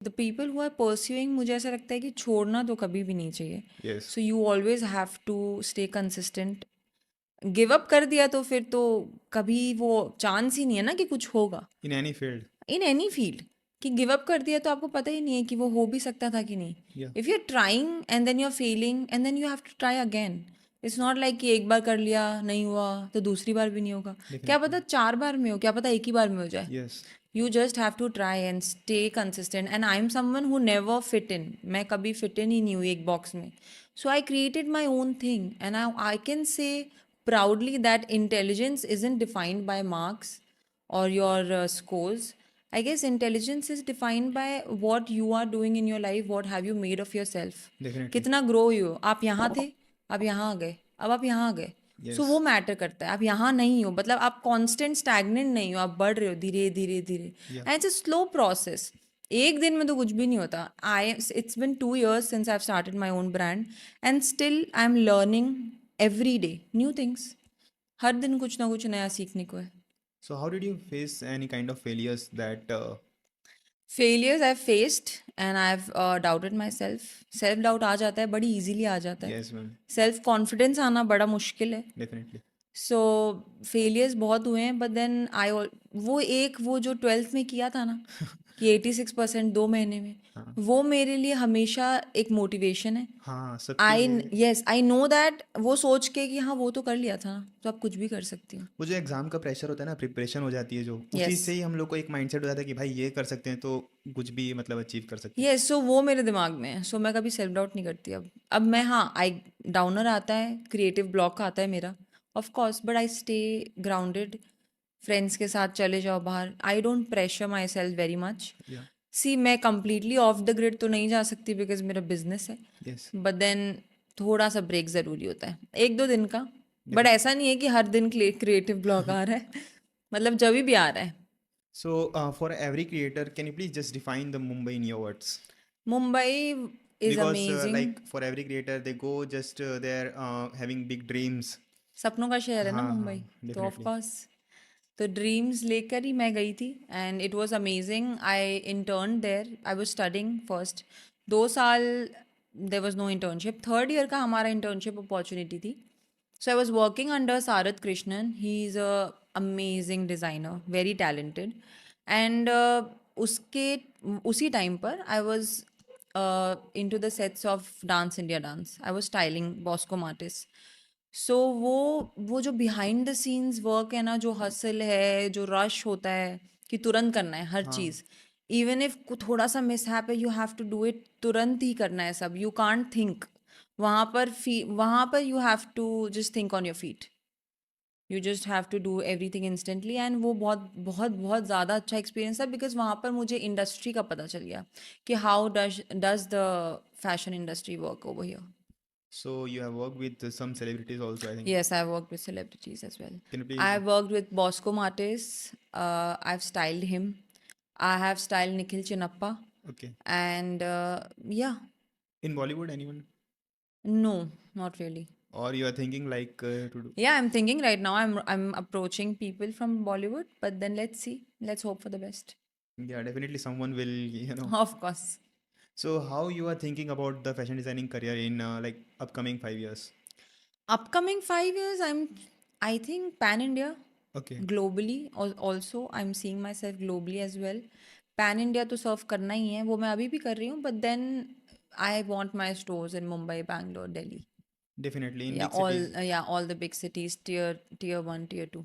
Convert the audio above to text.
The people who are pursuing, मुझे ऐसा लगता है कि छोड़ना तो कभी भी नहीं चाहिए. Yes. So you always have to stay consistent. Give up कर दिया तो फिर तो कभी वो चांस ही नहीं है ना कि कुछ होगा. In any field. In any field, कि गिव अप कर दिया तो आपको पता ही नहीं है कि वो हो भी सकता था कि नहीं. Yeah. If you are trying and then you are failing and then you have to try again. It's not like कि एक बार कर लिया नहीं हुआ तो दूसरी बार भी नहीं होगा. क्या Definitely. पता 4 बार में हो, क्या पता एक ही बार में हो जाए. Yes. You just have to try and stay consistent. And I am someone who never fit in. मैं कभी फिट इन ही नहीं हुई एक बॉक्स में. So I created my own thing and I can say proudly that intelligence isn't defined by marks or your scores. I guess intelligence is defined by what you are doing in your life, what have you made of yourself. Definitely. कितना grow हुए हो. आप यहाँ थे, आप यहाँ आ गए, अब आप यहाँ आ गए. सो वो Yes. मैटर करता है. आप यहाँ नहीं हो मतलब आप कांस्टेंट स्टैग्नेंट नहीं हो, आप बढ़ रहे हो धीरे धीरे धीरे. Yeah. And it's a slow process. एक दिन में तो कुछ भी नहीं होता. I it's been 2 years since I've started my own brand and still I'm learning every day new things. हर दिन कुछ ना कुछ नया सीखने को है. So how did you face any kind of failures that failures I faced and I have doubted myself. Self doubt आ जाता है, बड़ी इजीली आ जाता है. yes, ma'am. सेल्फ कॉन्फिडेंस आना बड़ा मुश्किल है. Definitely. सो फेलियर्स बहुत हुए हैं बट देन आई वो जो 12th में किया था ना कि 86% 2 महीने में, हाँ वो मेरे लिए हमेशा एक मोटिवेशन है. हाँ सबके आई लिए. यस आई नो दैट, वो सोच के कि हाँ वो तो कर लिया था ना तो आप कुछ भी कर सकती हो. वो जो एग्जाम का प्रेशर होता है ना, प्रिपरेशन हो जाती है जो, उसी यस से ही हम लोग को एक माइंडसेट हो जाता है कि भाई ये कर सकते हैं तो कुछ भी मतलब अचीव कर सकते हैं. यस. सो वो मेरे दिमाग में है. सो मैं कभी सेल्फ डाउट नहीं करती अब मैं, हाँ आई डाउनर आता है, क्रिएटिव ब्लॉक आता है मेरा of course, but I stay grounded. Friends के साथ चले जाओ बाहर. I don't pressure my self very much. या. सी मैं कंप्लीटली ऑफ द ग्रिड तो नहीं जा सकती बिकॉज मेरा बिजनेस है. यस. बट देन थोड़ा सा ब्रेक ज़रूरी होता है, 1-2 दिन का. But definitely. ऐसा नहीं है कि हर दिन क्रिएटिव ब्लॉक आ रहा है. मतलब जब भी आ रहा है. So for every creator, can you please just define the Mumbai in your words? Mumbai is Because amazing. like for every creator, they go just they're having big dreams. सपनों का शहर है ना हाँ हाँ मुंबई. तो ऑफ डेफिनेटली. कोर्स, तो dreams लेकर ही मैं गई थी and it was amazing. I intern there, I was studying first 2 साल. There was no internship. Third year का हमारा इंटर्नशिप अपॉर्चुनिटी थी. So I was working under Sarath Krishnan. He is a amazing designer, very talented. And उसके उसी time पर I was into the sets of Dance India Dance. I was styling Bosco Martin's. सो वो जो behind the scenes work है ना, जो hustle है, जो रश होता है कि तुरंत करना है हर हाँ. चीज़. इवन इफ थोड़ा सा मिस है you have to do it, तुरंत ही करना है सब. You can't think. वहाँ पर you have to just think on your feet. You just have to do everything instantly. And वो बहुत बहुत बहुत ज़्यादा अच्छा एक्सपीरियंस था बिकॉज वहाँ पर मुझे इंडस्ट्री का पता चल गया कि how does the fashion industry work over here. So you have worked with some celebrities also, I think. Yes, I've worked with celebrities as well. Can you please? I've worked with Bosco Martis. I've styled him. I have styled Nikhil Chinappa. Okay. And yeah, In Bollywood, anyone? no, not really. Or you are thinking like to do? Yeah, I'm thinking right now I'm approaching people from Bollywood, but then let's see. Let's hope for the best. Yeah, definitely someone will, you know. Of course. So how you are thinking about the fashion designing career in like upcoming 5 years? Upcoming 5 years, I think pan India, Okay. globally. Also, I'm seeing myself globally as well. Pan India तो सर्व करना ही है, वो मैं अभी भी कर रही हूँ. But then I want my stores in Mumbai, Bangalore, Delhi. Definitely in Yeah, big cities. all the big cities, tier 1, tier 2.